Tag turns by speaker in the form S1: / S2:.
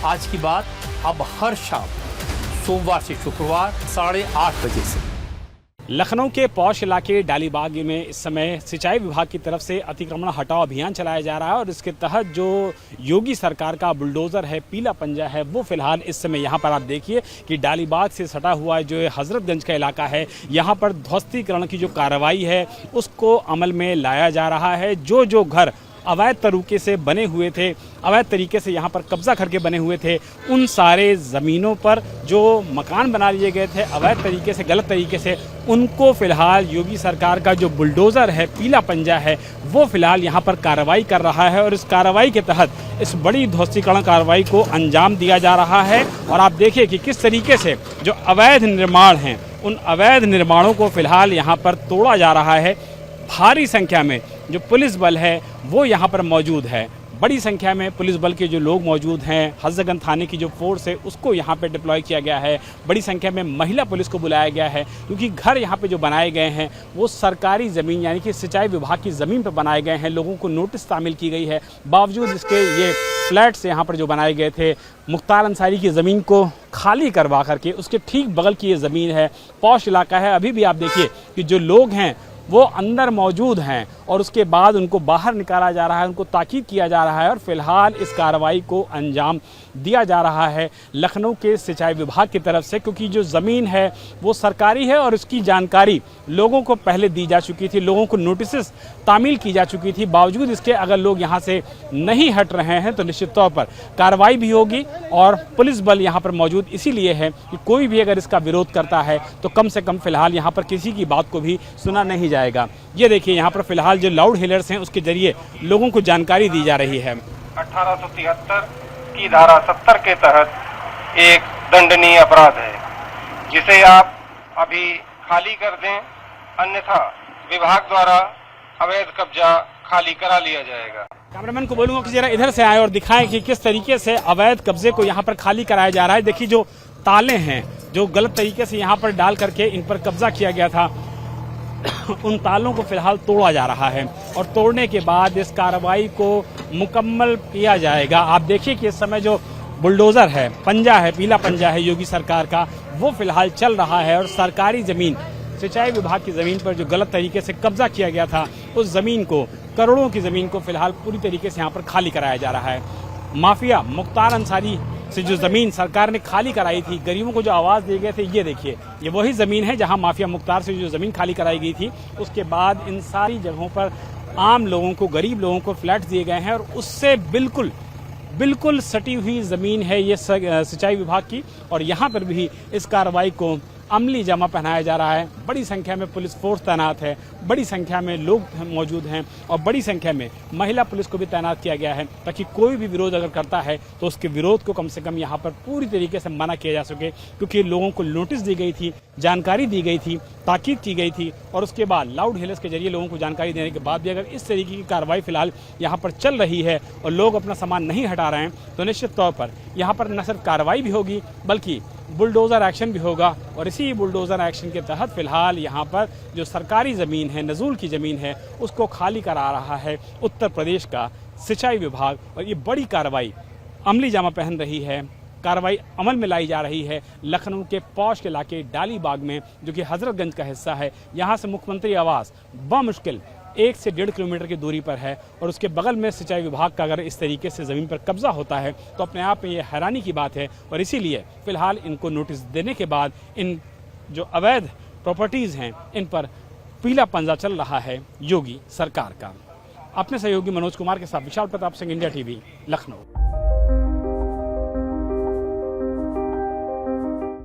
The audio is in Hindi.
S1: आज की बात अब हर शाम सोमवार से शुक्रवार 8:30 बजे से।
S2: लखनऊ के पौष इलाके डालीबाग में इस समय सिंचाई विभाग की तरफ से अतिक्रमण हटाओ अभियान चलाया जा रहा है और इसके तहत जो योगी सरकार का बुलडोज़र है, पीला पंजा है, वो फिलहाल इस समय यहाँ पर आप देखिए कि डालीबाग से सटा हुआ जो हजरतगंज का इलाका है, यहाँ पर ध्वस्तीकरण की जो कार्रवाई है उसको अमल में लाया जा रहा है। जो घर अवैध तरीके से बने हुए थे, अवैध तरीके से यहाँ पर कब्जा करके बने हुए थे, उन सारे ज़मीनों पर जो मकान बना लिए गए थे अवैध तरीके से, गलत तरीके से, उनको फ़िलहाल योगी सरकार का जो बुलडोज़र है, पीला पंजा है, वो फ़िलहाल यहाँ पर कार्रवाई कर रहा है और इस कार्रवाई के तहत इस बड़ी ध्वस्तीकरण कार्रवाई को अंजाम दिया जा रहा है। और आप देखिए कि किस तरीके से जो अवैध निर्माण हैं, उन अवैध निर्माणों को फ़िलहाल यहाँ पर तोड़ा जा रहा है। भारी संख्या में जो पुलिस बल है वो यहाँ पर मौजूद है, बड़ी संख्या में पुलिस बल के जो लोग मौजूद हैं, हजरतगंज थाने की जो फोर्स है उसको यहाँ पे डिप्लॉय किया गया है। बड़ी संख्या में महिला पुलिस को बुलाया गया है क्योंकि घर यहाँ पे जो बनाए गए हैं वो सरकारी ज़मीन यानी कि सिंचाई विभाग की ज़मीन पर बनाए गए हैं। लोगों को नोटिस तामील की गई है, बावजूद इसके ये फ्लैट्स यहाँ पर जो बनाए गए थे, मुख्तार अंसारी की ज़मीन को खाली करवा करके उसके ठीक बगल की ये ज़मीन है, पौष इलाका है। अभी भी आप देखिए कि जो लोग हैं वो अंदर मौजूद हैं और उसके बाद उनको बाहर निकाला जा रहा है, उनको ताकीद किया जा रहा है और फिलहाल इस कार्रवाई को अंजाम दिया जा रहा है लखनऊ के सिंचाई विभाग की तरफ से, क्योंकि जो ज़मीन है वो सरकारी है और उसकी जानकारी लोगों को पहले दी जा चुकी थी, लोगों को नोटिस तामील की जा चुकी थी। बावजूद इसके अगर लोग यहाँ से नहीं हट रहे हैं तो निश्चित तौर पर कार्रवाई भी होगी और पुलिस बल यहाँ पर मौजूद इसीलिए है कि कोई भी अगर इसका विरोध करता है तो कम से कम फिलहाल यहाँ पर किसी की बात को भी सुना नहीं जाएगा। ये देखिए यहाँ पर फिलहाल जो लाउड हेलर्स हैं उसके जरिए लोगों को जानकारी दी जा रही है।
S3: 1873 की धारा 70 के तहत एक दंडनीय अपराध है जिसे आप अभी खाली कर दें, अन्यथा विभाग द्वारा अवैध कब्जा खाली करा लिया जाएगा।
S2: कैमरामैन को बोलूंगा कि जरा इधर से आए और दिखाएं कि किस तरीके से अवैध कब्जे को यहाँ पर खाली कराया जा रहा है। देखिए जो ताले हैं जो गलत तरीके से यहाँ पर डाल करके इन पर कब्जा किया गया था, उन तालों को फिलहाल तोड़ा जा रहा है और तोड़ने के बाद इस कार्रवाई को मुकम्मल किया जाएगा। आप देखिए कि इस समय जो बुलडोज़र है, पंजा है, पीला पंजा है योगी सरकार का, वो फिलहाल चल रहा है और सरकारी ज़मीन, सिंचाई विभाग की ज़मीन पर जो गलत तरीके से कब्जा किया गया था उस ज़मीन को, करोड़ों की ज़मीन को फिलहाल पूरी तरीके से यहाँ पर खाली कराया जा रहा है। माफिया मुख्तार अंसारी से जो ज़मीन सरकार ने खाली कराई थी, गरीबों को जो आवाज़ दिए गए थे, ये देखिए ये वही ज़मीन है जहां माफिया मुख्तार से जो ज़मीन खाली कराई गई थी। उसके बाद इन सारी जगहों पर आम लोगों को, गरीब लोगों को फ्लैट दिए गए हैं और उससे बिल्कुल सटी हुई ज़मीन है ये सिंचाई विभाग की और यहाँ पर भी इस कार्रवाई को अमली जामा पहनाया जा रहा है। बड़ी संख्या में पुलिस फोर्स तैनात है, बड़ी संख्या में लोग मौजूद हैं और बड़ी संख्या में महिला पुलिस को भी तैनात किया गया है ताकि कोई भी विरोध अगर करता है तो उसके विरोध को कम से कम यहाँ पर पूरी तरीके से मना किया जा सके, क्योंकि लोगों को नोटिस दी गई थी, जानकारी दी गई थी, ताकीद की गई थी और उसके बाद लाउड हेलर्स के जरिए लोगों को जानकारी देने के बाद भी अगर इस तरीके की कार्रवाई फिलहाल यहाँ पर चल रही है और लोग अपना सामान नहीं हटा रहे हैं तो निश्चित तौर पर यहाँ पर न सिर्फ कार्रवाई भी होगी बल्कि बुलडोज़र एक्शन भी होगा। और इसी बुलडोज़र एक्शन के तहत फिलहाल यहाँ पर जो सरकारी ज़मीन है, नज़ूल की ज़मीन है, उसको खाली करा रहा है उत्तर प्रदेश का सिंचाई विभाग और ये बड़ी कार्रवाई अमली जामा पहन रही है, कार्रवाई अमल में लाई जा रही है लखनऊ के पौष के इलाके डालीबाग में, जो कि हजरतगंज का हिस्सा है। यहाँ से मुख्यमंत्री आवास बमुश्किल 1 से 1.5 किलोमीटर की दूरी पर है और उसके बगल में सिंचाई विभाग का अगर इस तरीके से ज़मीन पर कब्जा होता है तो अपने आप में ये हैरानी की बात है। और इसीलिए फ़िलहाल इनको नोटिस देने के बाद इन जो अवैध प्रॉपर्टीज़ हैं इन पर पीला पंजा चल रहा है योगी सरकार का। अपने सहयोगी मनोज कुमार के साथ विशाल प्रताप सिंह, इंडिया टीवी, लखनऊ।